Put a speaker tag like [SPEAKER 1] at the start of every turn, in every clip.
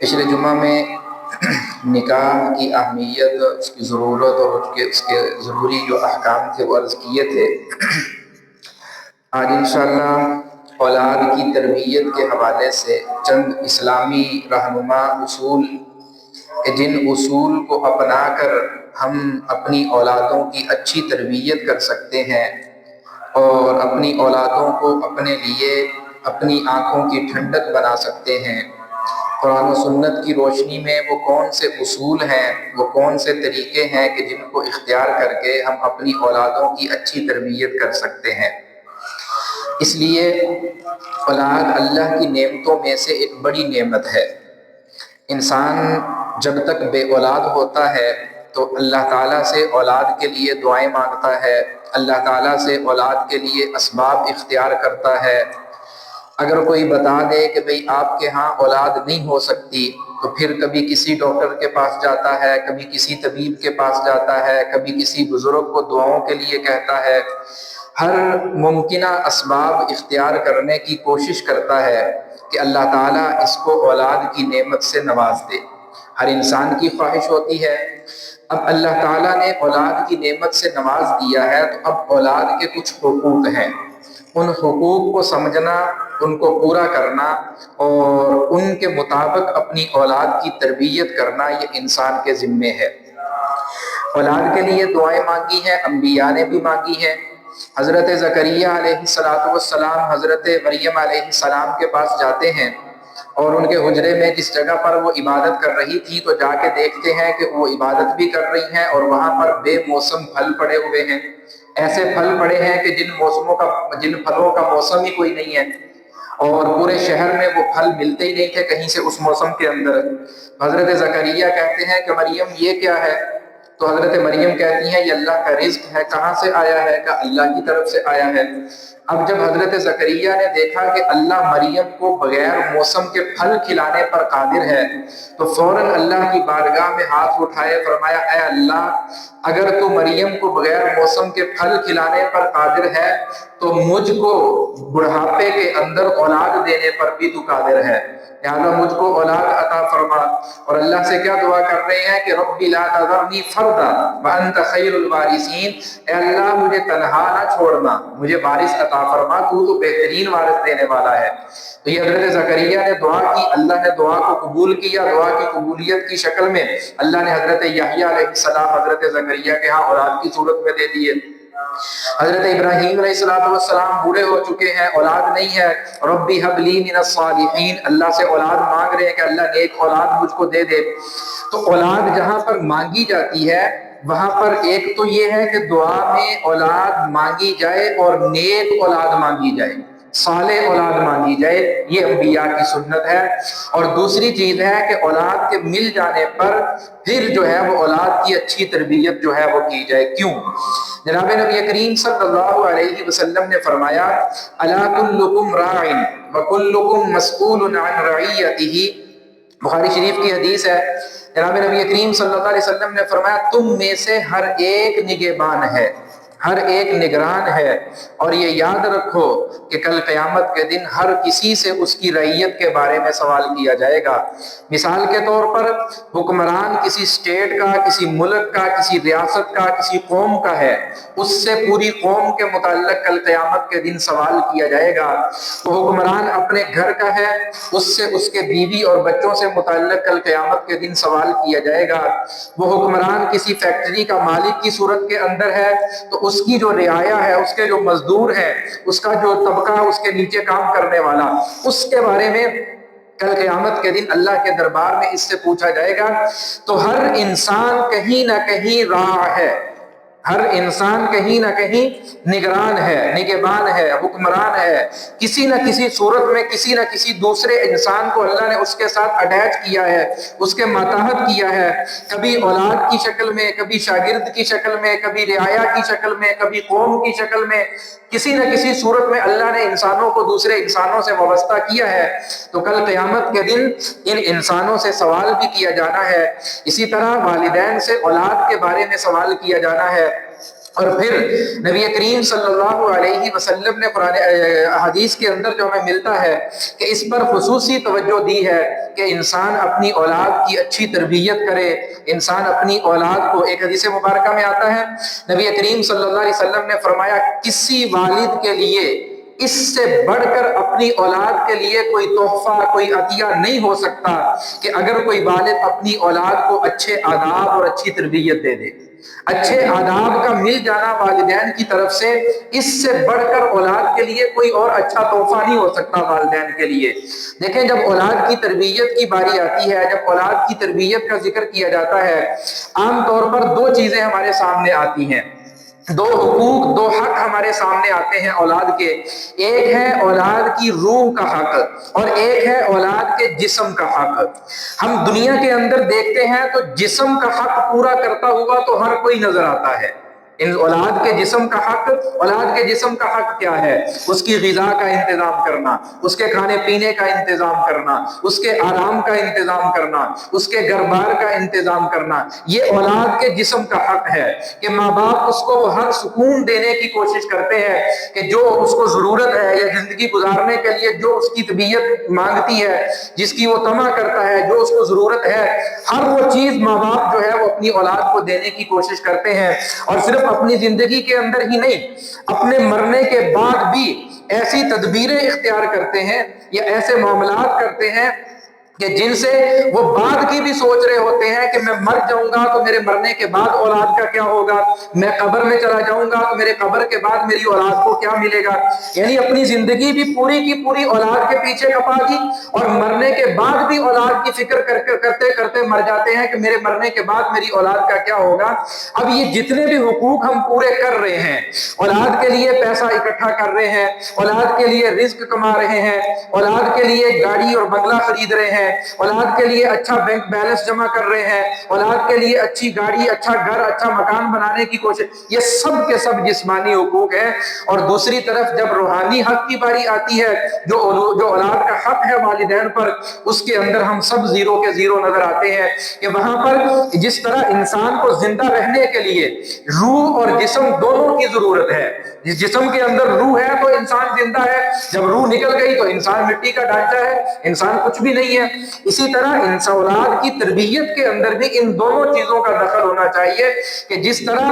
[SPEAKER 1] پچھلے جمعہ میں نکاح کی اہمیت، اس کی ضرورت اور اس کے ضروری جو احکام تھے وہ عرض کیے تھے۔ آج انشاءاللہ اولاد کی تربیت کے حوالے سے چند اسلامی رہنما اصول کہ جن اصول کو اپنا کر ہم اپنی اولادوں کی اچھی تربیت کر سکتے ہیں اور اپنی اولادوں کو اپنے لیے اپنی آنکھوں کی ٹھنڈک بنا سکتے ہیں۔ قرآن و سنت کی روشنی میں وہ کون سے اصول ہیں، وہ کون سے طریقے ہیں کہ جن کو اختیار کر کے ہم اپنی اولادوں کی اچھی تربیت کر سکتے ہیں۔ اس لیے اولاد اللہ کی نعمتوں میں سے ایک بڑی نعمت ہے۔ انسان جب تک بے اولاد ہوتا ہے تو اللہ تعالیٰ سے اولاد کے لیے دعائیں مانگتا ہے، اللہ تعالیٰ سے اولاد کے لیے اسباب اختیار کرتا ہے۔ اگر کوئی بتا دے کہ بھئی آپ کے ہاں اولاد نہیں ہو سکتی تو پھر کبھی کسی ڈاکٹر کے پاس جاتا ہے، کبھی کسی طبیب کے پاس جاتا ہے، کبھی کسی بزرگ کو دعاؤں کے لیے کہتا ہے۔ ہر ممکنہ اسباب اختیار کرنے کی کوشش کرتا ہے کہ اللہ تعالیٰ اس کو اولاد کی نعمت سے نواز دے۔ ہر انسان کی خواہش ہوتی ہے۔ اب اللہ تعالیٰ نے اولاد کی نعمت سے نواز دیا ہے تو اب اولاد کے کچھ حقوق ہیں، ان حقوق کو سمجھنا، ان کو پورا کرنا اور ان کے مطابق اپنی اولاد کی تربیت کرنا یہ انسان کے ذمے ہے۔ اولاد کے لیے دعائیں مانگی ہیں، انبیاء نے بھی مانگی ہیں۔ حضرت زکریا علیہ السلام حضرت مریم علیہ السلام کے پاس جاتے ہیں اور ان کے حجرے میں جس جگہ پر وہ عبادت کر رہی تھی تو جا کے دیکھتے ہیں کہ وہ عبادت بھی کر رہی ہیں اور وہاں پر بے موسم پھل پڑے ہوئے ہیں۔ ایسے پھل پڑے ہیں کہ جن پھلوں کا موسم ہی کوئی نہیں ہے اور پورے شہر میں وہ پھل ملتے ہی نہیں تھے کہیں سے اس موسم کے اندر۔ حضرت زکریا کہتے ہیں کہ مریم یہ کیا ہے؟ تو حضرت مریم کہتی ہیں یہ اللہ کا رزق ہے۔ کہاں سے آیا ہے؟ کہ اللہ کی طرف سے آیا ہے۔ اب جب حضرت زکریا نے دیکھا کہ اللہ مریم کو بغیر موسم کے پھل کھلانے پر قادر ہے تو فوراً اللہ کی بارگاہ میں ہاتھ اٹھائے، فرمایا اے اللہ اگر تو مریم کو بغیر موسم کے پھل کھلانے پر قادر ہے تو مجھ کو بڑھاپے کے اندر اولاد دینے پر بھی تو قادر ہے، لہٰذا مجھ کو اولاد عطا فرما۔ اور اللہ سے کیا دعا کر رہے ہیں کہ رب لا تذرنی فردا وانت خیر الوارثین، اے اللہ مجھے تنہا نہ چھوڑنا، مجھے وارث عطا فرما، تو بہترین وارث دینے والا ہے۔ تو یہ حضرت زکریا نے دعا کی، اللہ نے دعا کو قبول کیا۔ دعا کی قبولیت کی شکل میں اللہ نے حضرت یحییٰ علیہ السلام حضرت زکریا کے ہاں اولاد کی صورت میں دے دیے۔ حضرت ابراہیم علیہ السلام بوڑھے ہو چکے ہیں، اولاد نہیں ہے، ربی حب لی من الصالحین، اللہ سے اولاد مانگ رہے ہیں کہ اللہ نیک اولاد مجھ کو دے دے۔ تو اولاد جہاں پر مانگی جاتی ہے وہاں پر ایک تو یہ ہے کہ دعا میں اولاد مانگی جائے اور نیک اولاد مانگی جائے، صالح اولاد مانگی جائے، یہ انبیاء کی سنت ہے۔ اور دوسری چیز ہے کہ اولاد کے مل جانے پر پھر جو ہے وہ اولاد کی اچھی تربیت جو ہے وہ کی جائے۔ کیوں؟ جناب نبی کریم صلی اللہ علیہ وسلم نے فرمایا الا کلکم راع وکلکم مسئول عن رعیتہ، بخاری شریف کی حدیث ہے۔ جناب نبی کریم صلی اللہ علیہ وسلم نے فرمایا تم میں سے ہر ایک نگہبان ہے، ہر ایک نگران ہے، اور یہ یاد رکھو کہ کل قیامت کے دن ہر کسی سے اس کی رعیت کے بارے میں سوال کیا جائے گا۔ مثال کے طور پر حکمران کسی اسٹیٹ کا، کسی ملک کا، کسی ریاست کا، کسی قوم کا ہے، اس سے پوری قوم کے متعلق کل قیامت کے دن سوال کیا جائے گا۔ وہ حکمران اپنے گھر کا ہے، اس سے اس کے بیوی اور بچوں سے متعلق کل قیامت کے دن سوال کیا جائے گا۔ وہ حکمران کسی فیکٹری کا مالک کی صورت کے اندر ہے تو اس کی جو رعایا ہے، اس کے جو مزدور ہے، اس کا جو طبقہ اس کے نیچے کام کرنے والا، اس کے بارے میں کل قیامت کے دن اللہ کے دربار میں اس سے پوچھا جائے گا۔ تو ہر انسان کہیں نہ کہیں راع ہے، ہر انسان کہیں نہ کہیں نگران ہے، نگہبان ہے، حکمران ہے۔ کسی نہ کسی صورت میں کسی نہ کسی دوسرے انسان کو اللہ نے اس کے ساتھ اٹیچ کیا ہے، اس کے ماتحت کیا ہے، کبھی اولاد کی شکل میں، کبھی شاگرد کی شکل میں، کبھی رعایا کی شکل میں، کبھی قوم کی شکل میں، کسی نہ کسی صورت میں اللہ نے انسانوں کو دوسرے انسانوں سے وابستہ کیا ہے۔ تو کل قیامت کے دن ان انسانوں سے سوال بھی کیا جانا ہے۔ اسی طرح والدین سے اولاد کے بارے میں سوال کیا جانا ہے۔ اور پھر نبی کریم صلی اللہ علیہ وسلم نے قرآن حدیث کے اندر جو ہمیں ملتا ہے کہ اس پر خصوصی توجہ دی ہے کہ انسان اپنی اولاد کی اچھی تربیت کرے، انسان اپنی اولاد کو، ایک حدیث مبارکہ میں آتا ہے نبی کریم صلی اللہ علیہ وسلم نے فرمایا کسی والد کے لیے اس سے بڑھ کر اپنی اولاد کے لیے کوئی تحفہ، کوئی عطیہ نہیں ہو سکتا کہ اگر کوئی والد اپنی اولاد کو اچھے آداب اور اچھی تربیت دے دے۔ اچھے آداب کا مل جانا والدین کی طرف سے، اس سے بڑھ کر اولاد کے لیے کوئی اور اچھا تحفہ نہیں ہو سکتا والدین کے لیے۔ دیکھیں جب اولاد کی تربیت کی باری آتی ہے، جب اولاد کی تربیت کا ذکر کیا جاتا ہے، عام طور پر دو چیزیں ہمارے سامنے آتی ہیں، دو حقوق، دو حق ہمارے سامنے آتے ہیں اولاد کے۔ ایک ہے اولاد کی روح کا حق اور ایک ہے اولاد کے جسم کا حق۔ ہم دنیا کے اندر دیکھتے ہیں تو جسم کا حق پورا کرتا ہوا تو ہر کوئی نظر آتا ہے۔ ان اولاد کے جسم کا حق، اولاد کے جسم کا حق کیا ہے؟ اس کی غذا کا انتظام کرنا، اس کے کھانے پینے کا انتظام کرنا، اس کے آرام کا انتظام کرنا، اس کے گھر بار کا انتظام کرنا، یہ اولاد کے جسم کا حق ہے کہ ماں باپ اس کو ہر سکون دینے کی کوشش کرتے ہیں کہ جو اس کو ضرورت ہے یا زندگی گزارنے کے لیے جو اس کی طبیعت مانگتی ہے، جس کی وہ طمع کرتا ہے، جو اس کو ضرورت ہے، ہر وہ چیز ماں باپ جو ہے وہ اپنی اولاد کو دینے کی کوشش کرتے ہیں۔ اور صرف اپنی زندگی کے اندر ہی نہیں، اپنے مرنے کے بعد بھی ایسی تدبیریں اختیار کرتے ہیں یا ایسے معاملات کرتے ہیں کہ جن سے وہ بعد کی بھی سوچ رہے ہوتے ہیں کہ میں مر جاؤں گا تو میرے مرنے کے بعد اولاد کا کیا ہوگا، میں قبر میں چلا جاؤں گا تو میرے قبر کے بعد میری اولاد کو کیا ملے گا۔ یعنی اپنی زندگی بھی پوری کی پوری اولاد کے پیچھے کپا دی اور مرنے کے بعد بھی اولاد کی فکر کرتے کرتے مر جاتے ہیں کہ میرے مرنے کے بعد میری اولاد کا کیا ہوگا۔ اب یہ جتنے بھی حقوق ہم پورے کر رہے ہیں، اولاد کے لیے پیسہ اکٹھا کر رہے ہیں، اولاد کے لیے رزق کما رہے ہیں، اولاد کے لیے گاڑی اور بنگلہ خرید رہے ہیں، اولاد کے لیے اچھا بینک بیلنس جمع کر رہے ہیں، اولاد کے لیے اچھی گاڑی، اچھا گھر، اچھا مکان بنانے کی کوشش، یہ سب کے سب جسمانی حقوق ہیں۔ اور دوسری طرف جب روحانی حق کی باری آتی ہے، جو اولاد کا حق ہے والدین پر، اس کے اندر ہم سب زیرو کے زیرو نظر آتے ہیں کہ وہاں پر جس طرح انسان کو زندہ رہنے کے لیے روح اور جسم دونوں کی ضرورت ہے، جس جسم کے اندر روح ہے تو انسان زندہ ہے، جب روح نکل گئی تو انسان مٹی کا ڈھانچہ ہے، انسان کچھ بھی نہیں ہے۔ اسی طرح اولاد کی تربیت کے اندر بھی ان دونوں چیزوں کا دخل ہونا چاہیے کہ جس طرح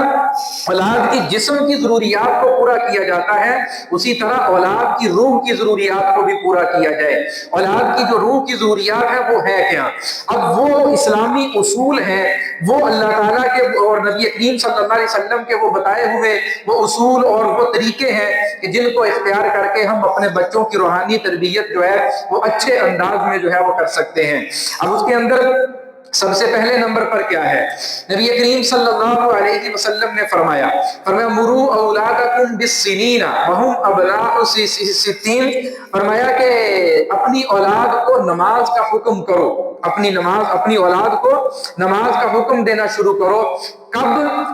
[SPEAKER 1] اولاد کی جسم کی ضروریات کو پورا کیا جاتا ہے، اسی طرح اولاد کی روح کی ضروریات کو بھی پورا کیا جائے۔ اولاد کی جو روح کی ضروریات ہے وہ ہے کیا؟ اب وہ اسلامی اصول ہیں، وہ اللہ تعالیٰ کے اور نبی کریم صلی اللہ علیہ وسلم کے وہ بتائے ہوئے وہ اصول اور وہ طریقے ہیں کہ جن کو اختیار کر کے ہم اپنے بچوں کی روحانی تربیت جو ہے وہ اچھے انداز میں جو ہے وہ کر سکتے ہیں۔ اب اس کے اندر سب سے پہلے نمبر پر کیا ہے؟ نبی کریم صلی اللہ علیہ وسلم نے فرمایا مروا اولادکم بالسنین وهم ابناء ستین، فرمایا کہ اپنی اولاد کو نماز کا حکم کرو، اپنی اولاد کو نماز کا حکم دینا شروع کرو۔ کب؟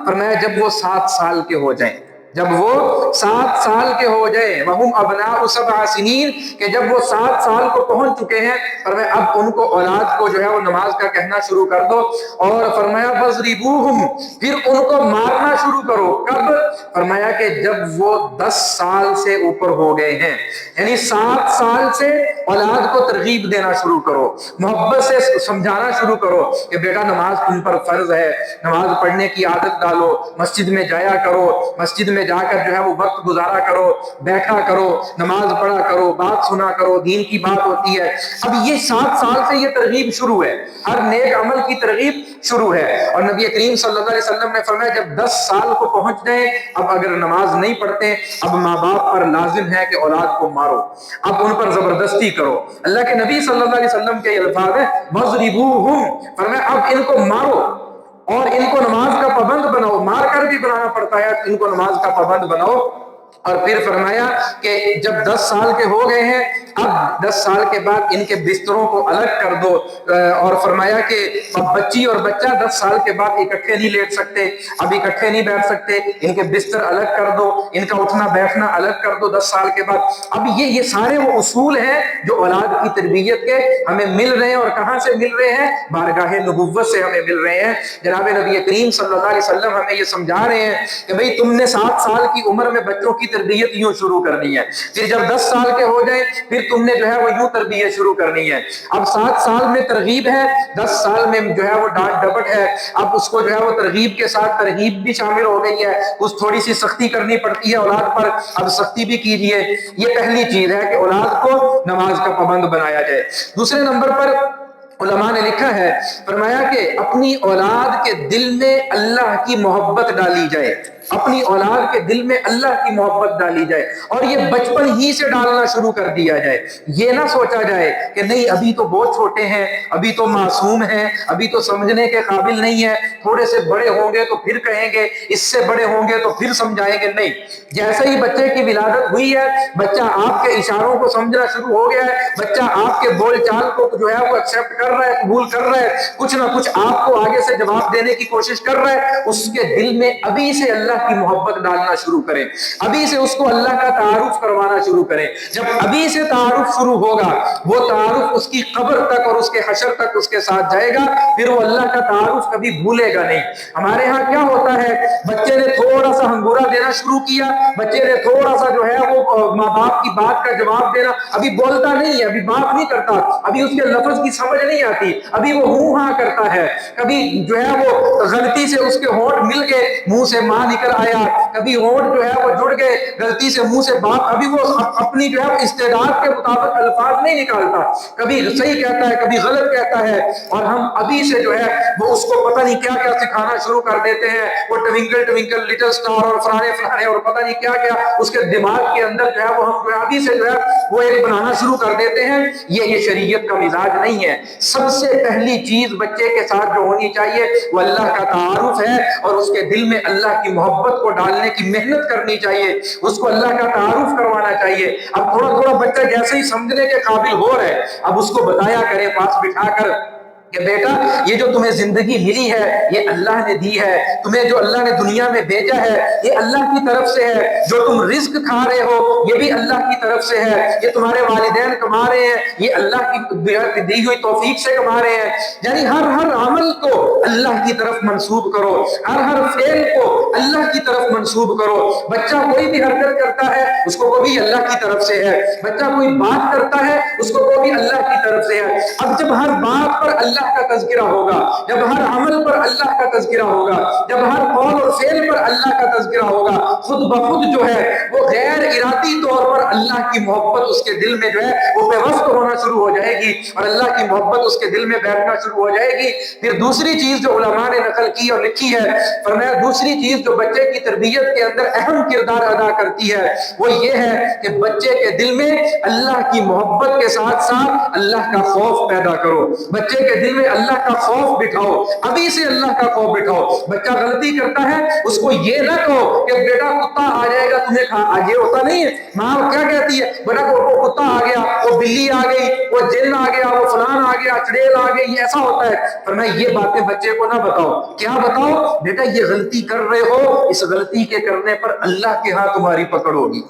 [SPEAKER 1] فرمایا جب وہ 7 سال کے ہو جائیں، جب وہ 7 سال کے ہو جائیں، وَهُمْ أَبْنَاءُ 7 سِنِينَ، کہ جب وہ 7 سال کو پہنچ چکے ہیں، فرمایا اب ان کو اولاد کو جو ہے وہ نماز کا کہنا شروع کر دو۔ اور فرمایا فَاضْرِبُوهُمْ، پھر ان کو مارنا شروع کرو۔ کب؟ فرمایا کہ جب وہ 10 سال سے اوپر ہو گئے ہیں، یعنی 7 سال سے اولاد کو ترغیب دینا شروع کرو، محبت سے سمجھانا شروع کرو کہ بیٹا نماز تم پر فرض ہے، نماز پڑھنے کی عادت ڈالو، مسجد میں جایا کرو، مسجد میں جا کر جو ہے وہ وقت گزارا کرو، بیٹھا کرو، نماز پڑھا کرو، بات سنا کرو، دین کی بات ہوتی ہے۔ اب یہ 7 سال سے یہ ترغیب شروع ہے، ہر نیک عمل کی ترغیب شروع ہے۔ اور نبی کریم صلی اللہ علیہ وسلم نے فرمایا جب 10 سال کو پہنچ جائیں، اب اگر نماز نہیں پڑھتے، اب ماں باپ پر لازم ہے کہ اولاد کو مارو، اب ان پر زبردستی کرو۔ اللہ کے نبی صلی اللہ علیہ وسلم کے الفاظ ہیں وَاضْرِبُوهُمْ، فرمایا اب ان کو مارو اور ان کو نماز کا پابند بناؤ، مار کر بھی بنانا پڑتا ہے، ان کو نماز کا پابند بناؤ۔ اور پھر فرمایا کہ جب 10 سال کے ہو گئے ہیں، اب 10 سال کے بعد ان کے بستروں کو الگ کر دو اور فرمایا کہ بچی اور بچہ 10 سال کے بعد اکٹھے نہیں لیٹ سکتے، اب اکٹھے نہیں بیٹھ سکتے، ان کے بستر الگ کر دو، ان کا اٹھنا بیٹھنا الگ کر دو 10 سال کے بعد۔ اب یہ سارے وہ اصول ہیں جو اولاد کی تربیت کے ہمیں مل رہے ہیں، اور کہاں سے مل رہے ہیں؟ بارگاہ نبوت سے ہمیں مل رہے ہیں۔ جناب نبی کریم صلی اللہ علیہ وسلم ہمیں یہ سمجھا رہے ہیں کہ بھئی تم نے 7 سال کی عمر میں بچوں کی تربیت یوں شروع کرنی ہے، پھر جب 10 سال کے ہو جائیں پھر تم نے جو ہے وہ یوں تربیت شروع کرنی ہے۔ اب 7 سال میں ترغیب ہے، 10 سال میں جو ہے وہ ڈانٹ ڈپٹ ہے، اب اس کو جو ہے وہ ترغیب کے ساتھ ترغیب بھی شامل ہو گئی ہے، اس تھوڑی سی سختی کرنی پڑتی ہے اولاد پر، اب سختی بھی کیجئے۔ یہ پہلی چیز ہے کہ اولاد کو نماز کا پابند بنایا جائے۔ دوسرے نمبر پر علماء نے لکھا ہے، فرمایا کہ اپنی اولاد کے دل میں اللہ کی محبت ڈالی جائے، اپنی اولاد کے دل میں اللہ کی محبت ڈالی جائے، اور یہ بچپن ہی سے ڈالنا شروع کر دیا جائے۔ یہ نہ سوچا جائے کہ نہیں ابھی تو بہت چھوٹے ہیں، ابھی تو معصوم ہیں، ابھی تو سمجھنے کے قابل نہیں ہے، تھوڑے سے بڑے ہوں گے تو پھر کہیں گے، اس سے بڑے ہوں گے تو پھر سمجھائیں گے۔ نہیں، جیسے ہی بچے کی ولادت ہوئی ہے، بچہ آپ کے اشاروں کو سمجھنا شروع ہو گیا ہے، بچہ آپ کے بول چال کو جو ہے وہ ایکسپٹ کر رہا ہے، قبول کر رہا ہے، کچھ نہ کچھ آپ کو آگے سے جواب دینے کی کوشش کر رہا ہے، اس کے دل میں ابھی سے اللہ کی محبت ڈالنا شروع کریں، ابھی سے اس کو اللہ کا تعارف کروانا شروع کریں۔ جب ابھی سے تعارف شروع ہوگا، وہ تعارف اس کی قبر تک اور اس کے حشر تک اس کے ساتھ جائے گا، پھر وہ اللہ کا تعارف کبھی بھولے گا نہیں۔ ہمارے ہاں کیا ہوتا ہے، بچے نے تھوڑا سا ہنگورا دینا شروع کیا، بچے نے تھوڑا سا جو ہے وہ ماں باپ کی بات کا جواب دینا، ابھی بولتا نہیں ہے، ابھی بات نہیں کرتا، ابھی اس کے لفظ کی سمجھ نہیں آتی، ابھی وہ ہوں ہاں کرتا ہے، کبھی جو ہے وہ غلطی سے اس کے ہونٹ مل گئے، منہ سے ماں نکل آیا، کبھی ہونٹ جو ہے وہ جڑ گئے، غلطی سے منہ سے باپ، ابھی وہ اپنی جو ہے استعداد کے مطابق الفاظ نہیں نکالتا، کبھی صحیح کہتا ہے کبھی غلط کہتا ہے، اور ہم ابھی سے جو ہے وہ اس کو پتہ نہیں کیا کیا سکھانا شروع کر دیتے ہیں، وہ ٹوینکل ٹوینکل لٹل سٹار اور فلانے فلانے اور پتہ نہیں کیا کیا اس کے دماغ کے اندر جو ہے وہ ہم ابھی سے جو ہے وہ ایک بنانا شروع کر دیتے ہیں۔ یہ شریعت کا مزاج نہیں ہے۔ سب سے پہلی چیز بچے کے ساتھ جو ہونی چاہیے وہ اللہ کا تعارف ہے، اور اس کے دل میں اللہ کی محبت کو ڈالنے کی محنت کرنی چاہیے، اس کو اللہ کا تعارف کروانا چاہیے۔ اب تھوڑا تھوڑا بچہ جیسے ہی سمجھنے کے قابل ہو رہا ہے، اب اس کو بتایا کرے پاس بٹھا کر کہ بیٹا یہ جو تمہیں زندگی ملی ہے یہ اللہ نے دی ہے، تمہیں جو اللہ نے دنیا میں بھیجا ہے یہ اللہ کی طرف سے ہے، جو تم رزق کھا رہے ہو یہ بھی اللہ کی طرف سے ہے، یہ تمہارے والدین کما رہے ہیں یہ اللہ کی دی ہوئی توفیق سے کما رہے ہیں۔ یعنی ہر عمل کو اللہ کی طرف منسوب کرو، ہر فعل کو اللہ کی طرف منسوب کرو۔ بچہ کوئی بھی حرکت کرتا ہے اس کو وہ بھی اللہ کی طرف سے ہے، بچہ کوئی بات کرتا ہے اس کو وہ بھی اللہ کی طرف سے ہے۔ اب جب ہر بات پر اللہ کا تذکرہ ہوگا، جب ہر عمل پر اللہ کا تذکرہ ہوگا، جب ہر قول اور فعل پر اللہ کا تذکرہ ہوگا، خود بخود جو ہے وہ غیر ارادی طور پر اللہ کی محبت اس کے دل میں جو ہے وہ پیوست ہونا شروع ہو جائے گی، اور اللہ کی محبت اس کے دل میں بیٹھنا شروع ہو جائے گی۔ پھر دوسری چیز جو علماء نے نقل کی اور لکھی ہے، فرمایا دوسری چیز جو بچے کی تربیت کے اندر اہم کردار ادا کرتی ہے وہ یہ ہے کہ بچے کے دل میں اللہ کی محبت کے ساتھ ساتھ اللہ کا خوف پیدا کرو، بچے کے دل میں اللہ کا خوف بٹھاؤ، ابھی سے اللہ کا خوف بٹھاؤ۔ بچہ غلطی کرتا ہے اس کو یہ نہ کہو کہ بیٹا کتا آ جائے گا تمہیں کھا، آج یہ ہوتا نہیں ہے، ماں کیا کہتی ہے بیٹا وہ کتا آ گیا، وہ بلی آ گئی، وہ جن آ گیا، وہ فلان آ گیا، چڑیل آ گئی، یہ ایسا ہوتا ہے۔ فرمایا یہ باتیں بچے کو نہ بتاؤ، کیا بتاؤ بیٹا یہ غلطی کر رہے ہو، اس غلطی کے کرنے پر اللہ کے ہاں تمہاری پکڑ ہوگی،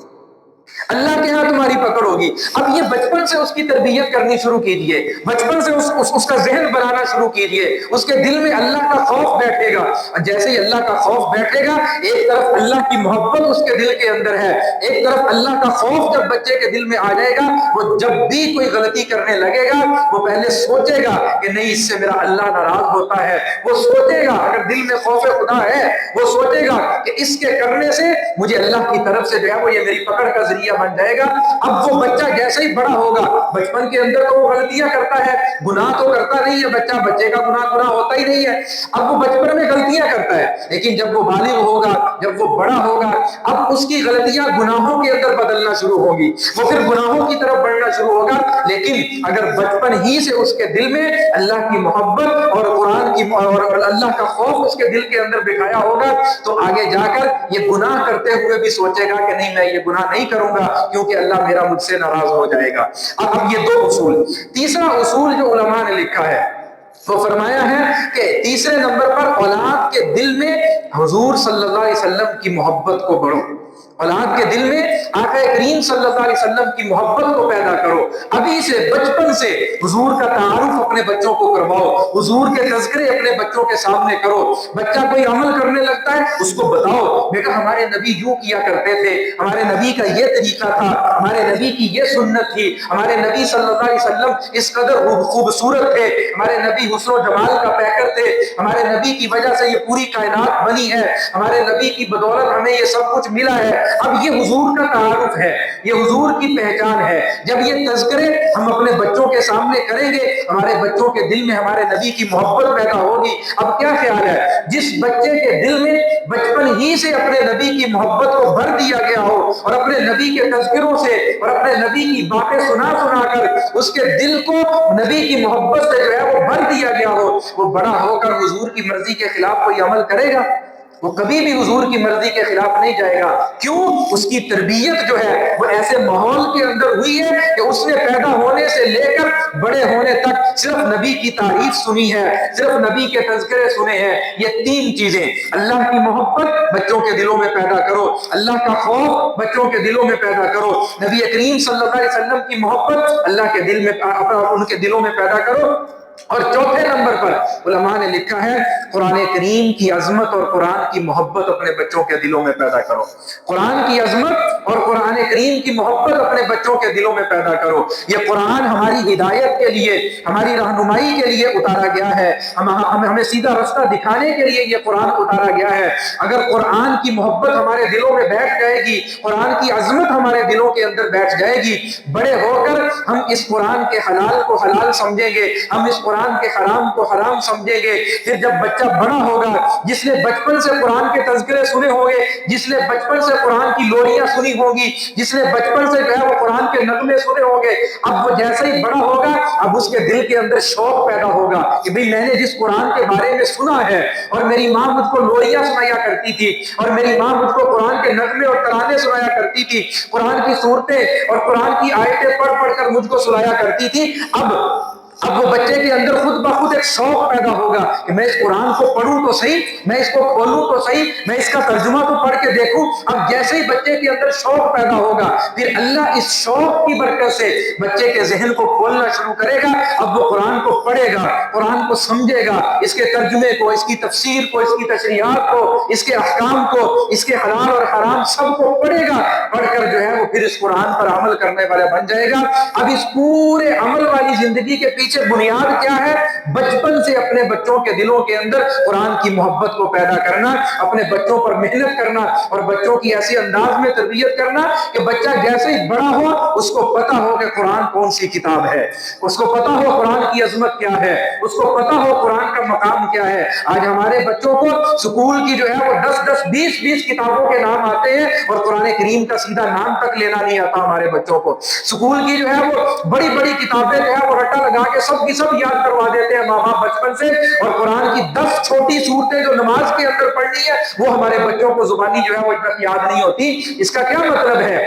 [SPEAKER 1] اللہ کے ہاں تمہاری پکڑ ہوگی۔ اب یہ بچپن سے اس کی تربیت کرنی شروع کیجئے، بچپن سے اس کا ذہن بنانا شروع کیجئے، اس کے دل میں اللہ کا خوف بیٹھے گا، جیسے ہی اللہ کا خوف بیٹھے گا ایک طرف اللہ کی محبت اس کے دل کے اندر ہے، ایک طرف اللہ کا خوف جب بچے کے دل میں آ جائے گا، وہ جب بھی کوئی غلطی کرنے لگے گا وہ پہلے سوچے گا کہ نہیں اس سے میرا اللہ ناراض ہوتا ہے، وہ سوچے گا اگر دل میں خوف خدا ہے وہ سوچے گا کہ اس کے کرنے سے مجھے اللہ کی طرف سے جو ہے وہ یہ میری پکڑ کا ذریعہ بن جائے گا۔ اب وہ بچہ جیسے ہی بڑا ہوگا، بچپن کے اندر تو وہ غلطیاں کرتا ہے، گناہ تو کرتا نہیں ہے بچہ، بچے کا گناہ ہوتا ہی نہیں ہے، اب وہ بچپن میں غلطیاں کرتا ہے، لیکن جب وہ بالغ ہوگا، جب وہ بڑا ہوگا، اب اس کی غلطیاں گناہوں کے اندر بدلنا شروع ہوگی، وہ پھر گناہوں کی طرف بڑھنا شروع ہوگا۔ لیکن اگر بچپن ہی سے اس کے دل میں اللہ کی محبت اور قرآن اور اللہ کا خوف اس کے دل کے اندر بٹھایا ہوگا تو آگے جا کر یہ گناہ کرتے ہوئے بھی سوچے گا کہ نہیں میں یہ گناہ نہیں کروں گا کیونکہ اللہ میرا مجھ سے ناراض ہو جائے گا۔ اب یہ دو اصول۔ تیسرا اصول جو علماء نے لکھا ہے وہ فرمایا ہے کہ تیسرے نمبر پر اولاد کے دل میں حضور صلی اللہ علیہ وسلم کی محبت کو بڑھو، اولاد کے دل میں آقا کریم صلی اللہ علیہ وسلم کی محبت کو پیدا کرو، ابھی سے بچپن سے حضور کا تعارف اپنے بچوں کو کرواؤ، حضور کے تذکرے اپنے بچوں کے سامنے کرو۔ بچہ کوئی عمل کرنے لگتا ہے اس کو بتاؤ بیٹا ہمارے نبی یوں کیا کرتے تھے، ہمارے نبی کا یہ طریقہ تھا، ہمارے نبی کی یہ سنت تھی، ہمارے نبی صلی اللہ علیہ وسلم اس قدر خوبصورت تھے، ہمارے نبی حسن و جمال کا پیکر تھے، ہمارے نبی کی وجہ سے یہ پوری کائنات بنی ہے، ہمارے نبی کی بدولت ہمیں یہ سب کچھ ملا ہے۔ اب یہ حضور کا تعارف ہے، یہ حضور کی پہچان ہے۔ جب یہ تذکرے ہم اپنے بچوں کے سامنے کریں گے ہمارے بچوں کے دل میں ہمارے نبی کی محبت پیدا ہوگی۔ اب کیا خیال ہے جس بچے کے دل میں بچپن ہی سے اپنے نبی کی محبت کو بھر دیا گیا ہو اور اپنے نبی کے تذکروں سے اور اپنے نبی کی باتیں سنا سنا کر اس کے دل کو نبی کی محبت سے جو ہے وہ بھر دیا گیا ہو، وہ بڑا ہو کر حضور کی مرضی کے خلاف کوئی عمل کرے گا؟ وہ کبھی بھی حضور کی مرضی کے خلاف نہیں جائے گا۔ کیوں؟ اس کی تربیت جو ہے وہ ایسے ماحول کے اندر ہوئی ہے کہ اس نے پیدا ہونے سے لے کر بڑے ہونے تک صرف نبی کی تعریف سنی ہے، صرف نبی کے تذکرے سنے ہیں۔ یہ تین چیزیں، اللہ کی محبت بچوں کے دلوں میں پیدا کرو، اللہ کا خوف بچوں کے دلوں میں پیدا کرو، نبی کریم صلی اللہ علیہ وسلم کی محبت اللہ کے دل میں ان کے دلوں میں پیدا کرو۔ اور چوتھے نمبر پر علماء نے لکھا ہے قرآن کریم کی عظمت اور قرآن کی محبت اپنے بچوں کے دلوں میں پیدا کرو، قرآن کی عظمت اور قرآن کریم کی محبت اپنے بچوں کے دلوں میں پیدا کرو۔ یہ قرآن ہماری ہدایت کے لیے، ہماری رہنمائی کے لیے اتارا گیا ہے، ہمیں سیدھا رستہ دکھانے کے لیے یہ قرآن اتارا گیا ہے۔ اگر قرآن کی محبت ہمارے دلوں میں بیٹھ جائے گی، قرآن کی عظمت ہمارے دلوں کے اندر بیٹھ جائے گی، بڑے ہو کر ہم اس قرآن کے حلال کو حلال سمجھیں گے، ہم اس قرآن کے حرام کو حرام سمجھیں گے۔ پھر جب بچہ بڑا ہوگا، جس نے بچپن سے قرآن کے تذکرے سنے ہوں گے، جس نے بچپن سے قرآن کی لوریاں سنی ہوں گی، جس نے بچپن سے جو ہے وہ قرآن کے نغمے سنے ہوں گے، اب وہ جیسے ہی بڑا ہوگا اب اس کے دل کے اندر شوق پیدا ہوگا کہ بھئی میں نے جس قرآن کے بارے میں سنا ہے اور میری ماں مجھ کو لوریاں سنایا کرتی تھی اور میری ماں مجھ کو قرآن کے نغمے اور ترانے سنایا کرتی تھی، قرآن کی صورتیں اور قرآن کی آیتیں پڑھ پڑھ کر مجھ کو سنایا کرتی تھی، اب وہ بچے کے اندر خود بخود ایک شوق پیدا ہوگا کہ میں اس قرآن کو پڑھوں تو صحیح، میں اس کو کھولوں تو صحیح، میں اس کا ترجمہ تو پڑھ کے دیکھوں۔ اب جیسے ہی بچے کے اندر شوق پیدا ہوگا پھر اللہ اس شوق کی برکت سے بچے کے ذہن کو کھولنا شروع کرے گا۔ اب وہ قرآن کو پڑھے گا، قرآن کو سمجھے گا، اس کے ترجمے کو، اس کی تفسیر کو، اس کی تشریحات کو، اس کے احکام کو، اس کے حلال اور حرام سب کو پڑھے گا، پڑھ کر جو ہے وہ پھر اس قرآن پر عمل کرنے والا بن جائے گا۔ اب اس پورے عمل والی زندگی کے پیچھے بنیاد کیا ہے؟ بچپن سے اپنے بچوں کے دلوں کے اندر قرآن کی محبت کو پیدا کرنا، اپنے بچوں پر محنت کرنا اور بچوں کی ایسی انداز میں تربیت کرنا کہ بچہ جیسے ہی بڑا ہو اس کو پتا ہو کہ قرآن کون سی کتاب ہے، اس کو پتا ہو قرآن کی عظمت کیا ہے، اس کو پتا ہو قرآن کا مقام کیا ہے۔ آج ہمارے بچوں کو سکول کی جو ہے وہ 10 20 کتابوں کے نام آتے ہیں اور قرآن کریم کا سیدھا نام تک لینا نہیں آتا ہمارے بچوں کو۔ سکول کی جو ہے وہ بڑی بڑی کتابیں جو ہے وہ رٹا لگا کے سب کی سب یاد کروا دیتے ہیں ماں باپ بچپن سے، اور قرآن کی 10 چھوٹی صورتیں جو نماز کے اندر پڑھنی ہے وہ ہمارے بچوں کو زبانی جو ہے وہ اتنا یاد نہیں ہوتی۔ اس کا کیا مطلب ہے؟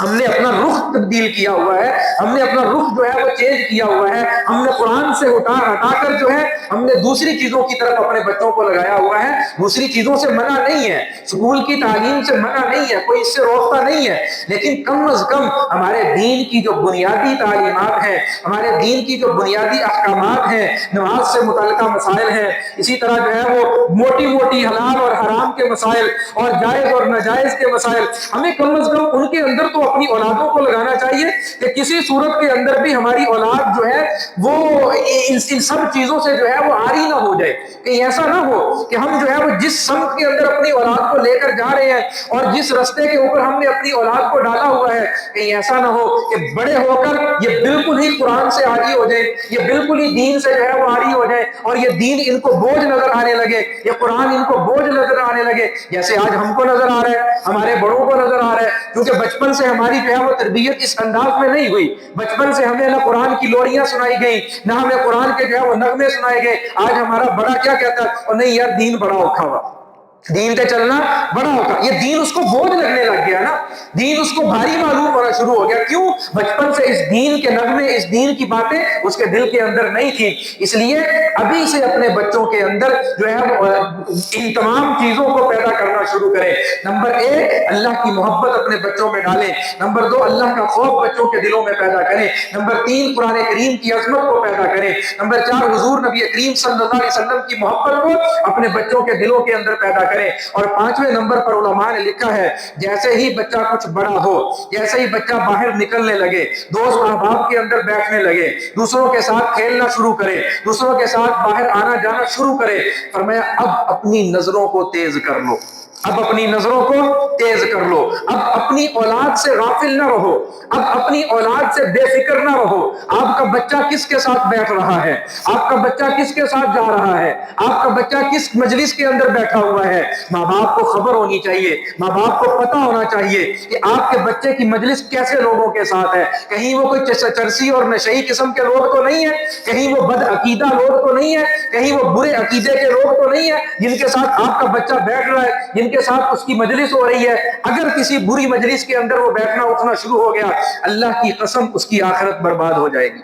[SPEAKER 1] ہم نے اپنا رخ تبدیل کیا ہوا ہے، ہم نے اپنا رخ جو ہے وہ چینج کیا ہوا ہے، ہم نے قرآن سے ہٹا کر جو ہے ہم نے دوسری چیزوں کی طرف اپنے بچوں کو لگایا ہوا ہے۔ دوسری چیزوں سے منع نہیں ہے، سکول کی تعلیم سے منع نہیں ہے، کوئی اس سے روکتا نہیں ہے، لیکن کم از کم ہمارے دین کی جو بنیادی تعلیمات ہیں، ہمارے دین کی جو بنیادی احکامات ہیں، نماز سے متعلقہ مسائل ہیں، اسی طرح جو ہے وہ موٹی موٹی حلال اور حرام کے مسائل اور جائز اور ناجائز کے مسائل، ہمیں کم از کم ان کے اندر تو اپنی اولادوں کو لگانا چاہیے کہ کسی صورت کے اندر بھی ہماری اولاد جو ہے وہ ان سب چیزوں سے جو ہے وہ عاری نہ ہو جائے۔ کہ ایسا نہ ہو کہ ہم جو ہے وہ جس سمت کے اندر اپنی اولاد کو لے کر جا رہے ہیں اور جس رستے کے اوپر ہم نے اپنی اولاد کو ڈالا ہوا ہے، کہیں ایسا نہ ہو کہ بڑے ہو کر یہ بالکل ہی قرآن سے عاری ہو جائے، یہ بالکل ہی دین سے جو ہے وہ عاری ہو جائے، اور یہ دین ان کو بوجھ نظر آنے لگے، یہ قرآن ان کو بوجھ نظر آنے لگے، جیسے آج ہم کو نظر آ رہا ہے، ہمارے بڑوں کو نظر آ رہا ہے، کیونکہ بچپن سے ہماری جو ہے وہ تربیت اس انداز میں نہیں ہوئی، بچپن سے ہمیں نہ قرآن کی لوریاں سنائی گئی، نہ ہمیں قرآن کے جو ہے وہ نغمے سنائے گئے۔ آج ہمارا بڑا کیا کہتا ہے، اور نہیں یار دین بڑا اوکھا ہوا، دین پہ چلنا بڑا ہوتا، یہ دین اس کو بوجھ لگنے لگ گیا نا، دین اس کو بھاری معلوم ہونا شروع ہو گیا۔ کیوں؟ بچپن سے اس دین کے نغمے، اس دین کی باتیں اس کے دل کے اندر نہیں تھی۔ اس لیے ابھی سے اپنے بچوں کے اندر جو ہے وہ ان تمام چیزوں کو پیدا کرنا شروع کریں۔ نمبر ایک، اللہ کی محبت اپنے بچوں میں ڈالیں۔ نمبر دو، اللہ کا خوف بچوں کے دلوں میں پیدا کریں۔ نمبر تین، قرآن کریم کی عظمت کو پیدا کریں۔ نمبر چار، حضور نبی کریم صلی اللہ علیہ وسلم کی محبت کو اپنے بچوں کے دلوں کے اندر پیدا کریں۔ اور پانچویں نمبر پر علماء نے لکھا ہے، جیسے ہی بچہ کچھ بڑا ہو، جیسے ہی بچہ باہر نکلنے لگے، دوست احباب کے اندر بیٹھنے لگے، دوسروں کے ساتھ کھیلنا شروع کرے، دوسروں کے ساتھ باہر آنا جانا شروع کرے، فرمایا اب اپنی نظروں کو تیز کر لو، اب اپنی نظروں کو تیز کر لو، اب اپنی اولاد سے غافل نہ رہو، اب اپنی اولاد سے بے فکر نہ رہو۔ آپ کا بچہ کس کے ساتھ بیٹھ رہا ہے، آپ کا بچہ کس کے ساتھ جا رہا ہے، آپ کا بچہ کس مجلس کے اندر بیٹھا ہوا ہے، ماں باپ کو خبر ہونی چاہیے، ماں باپ کو پتہ ہونا چاہیے کہ آپ کے بچے کی مجلس کیسے لوگوں کے ساتھ ہے، کہیں وہ کوئی چرسی اور نشئی قسم کے لوگ تو نہیں ہیں، کہیں وہ بد عقیدہ لوگ تو نہیں ہیں، کہیں وہ برے عقیدے کے لوگ تو نہیں ہیں جن کے ساتھ آپ کا بچہ بیٹھ رہا ہے، جن کے ساتھ اس کی مجلس ہو رہی ہے۔ اگر کسی بری مجلس کے اندر وہ بیٹھنا اٹھنا شروع ہو گیا، اللہ کی قسم اس کی آخرت برباد ہو جائے گی،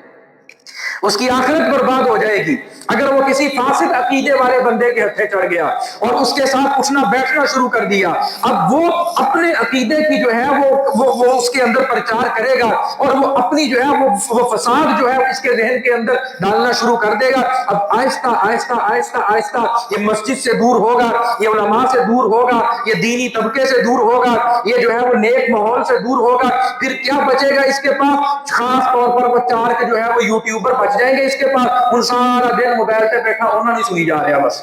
[SPEAKER 1] اس کی آخرت برباد ہو جائے گی۔ اگر وہ کسی فاسد عقیدے والے بندے کے ہتھے چڑھ گیا اور اس کے ساتھ اٹھنا بیٹھنا شروع کر دیا، اب وہ اپنے عقیدے کی جو ہے وہ اس کے اندر پرچار کرے گا، اور وہ اپنی جو ہے وہ فساد جو ہے اس کے ذہن کے اندر ڈالنا شروع کر دے گا۔ اب آہستہ آہستہ آہستہ آہستہ یہ مسجد سے دور ہوگا، یہ علماء سے دور ہوگا، یہ دینی طبقے سے دور ہوگا، یہ جو ہے وہ نیک ماحول سے دور ہوگا۔ پھر کیا بچے گا اس کے پاس؟ خاص طور پر وہ چار کے جو ہے وہ یوٹیوبر بچ جائیں گے اس کے پاس، ان سارا دن موبائل پہ بیٹھا ہونا نہیں سنی جا رہا، بس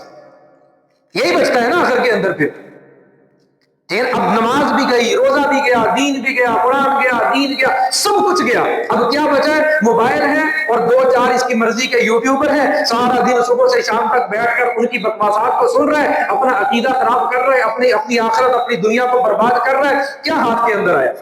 [SPEAKER 1] یہی بچتا ہے نا آخر کے اندر۔ پھر اب نماز بھی گئی، روزہ بھی گیا، دین بھی گیا، قرآن گیا، دین گیا، سب کچھ گیا، اب کیا بچا ہے؟ موبائل ہے اور دو چار اس کی مرضی کے یوٹیوبر ہیں، سارا دن صبح سے شام تک بیٹھ کر ان کی بکواسات کو سن رہا ہے، اپنا عقیدہ خراب کر رہا ہے، اپنی آخرت اپنی دنیا کو برباد کر رہا ہے۔ کیا ہاتھ کے اندر آیا؟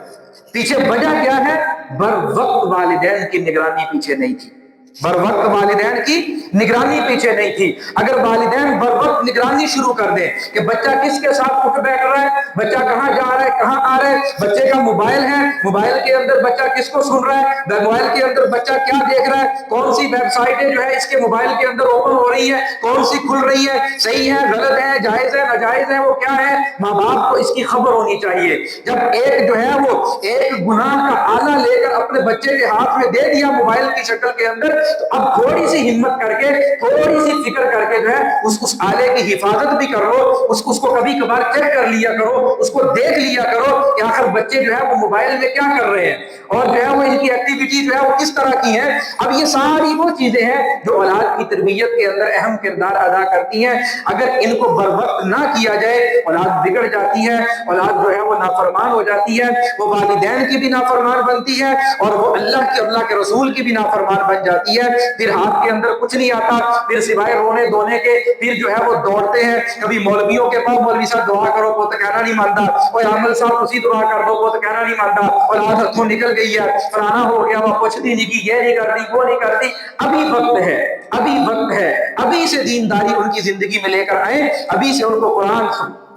[SPEAKER 1] پیچھے وجہ کیا ہے؟ بر وقت والدین کی نگرانی پیچھے نہیں تھی، بر وقت والدین کی نگرانی پیچھے نہیں تھی۔ اگر والدین بر وقت نگرانی شروع کر دیں کہ بچہ کس کے ساتھ اٹھ بیٹھ رہا ہے، بچہ کہاں جا رہا ہے، کہاں آ رہا ہے، بچے کا موبائل ہے، موبائل کے اندر بچہ کس کو سن رہا ہے، موبائل کے اندر بچہ کیا دیکھ رہا ہے، کون سی ویب سائٹیں جو ہے اس کے موبائل کے اندر اوپن ہو رہی ہے، کون سی کھل رہی ہے، صحیح ہے، غلط ہے، جائز ہے، ناجائز ہے، وہ کیا ہے، ماں باپ کو اس کی خبر ہونی چاہیے۔ جب ایک جو ہے وہ ایک گناہ کا آلہ لے کر اپنے بچے کے ہاتھ میں دے دیا موبائل کی شکل کے اندر، تو اب تھوڑی سی ہمت کر کے، تھوڑی سی فکر کر کے جو ہے اس آلے کی حفاظت بھی کر لو، اس کو کبھی کبھار چیک کر لیا کرو، اس کو دیکھ لیا کرو کہ آخر بچے جو ہے وہ موبائل میں کیا کر رہے ہیں، اور جو ہے وہ ان کی ایکٹیویٹی جو ہے وہ کس طرح کی ہیں۔ اب یہ ساری وہ چیزیں ہیں جو اولاد کی تربیت کے اندر اہم کردار ادا کرتی ہیں۔ اگر ان کو بر وقت نہ کیا جائے، اولاد بگڑ جاتی ہے، اولاد جو ہے وہ نافرمان ہو جاتی ہے، وہ والدین کی بھی نافرمان بنتی ہے، اور وہ اللہ کے رسول کی بھی نافرمان بن جاتی ہے۔ پھر ہاتھ کے اندر کچھ نہیں آتا، پھر سوائے رونے دھونے کے پھر جو ہے وہ دوڑتے ہیں کبھی مولویوں کے پاس، مولوی صاحب دعا کرو وہ تو کہنا نہیں مانتا، اور عامل صاحب اسی دعا کر دو وہ تو کہنا نہیں مانتا، اولاد ہاتھوں نکل گئی ہے، فلانا ہو گیا، وہ پوچھتی نہیں کی، یہ نہیں کرتی، وہ نہیں کرتی۔ ابھی وقت ہے، ابھی وقت ہے، ابھی سے دینداری ان کی زندگی میں لے کر آئیں، ابھی سے ان کو قرآن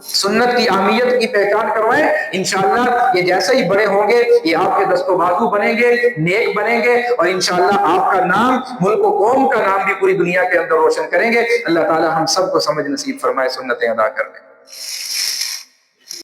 [SPEAKER 1] سنت کی اہمیت کی پہچان کروائیں۔ انشاءاللہ یہ جیسے ہی بڑے ہوں گے یہ آپ کے دست و بازو بنیں گے، نیک بنیں گے، اور انشاءاللہ آپ کا نام، ملک و قوم کا نام بھی پوری دنیا کے اندر روشن کریں گے۔ اللہ تعالی ہم سب کو سمجھ نصیب فرمائے، سنتیں ادا کر لیں۔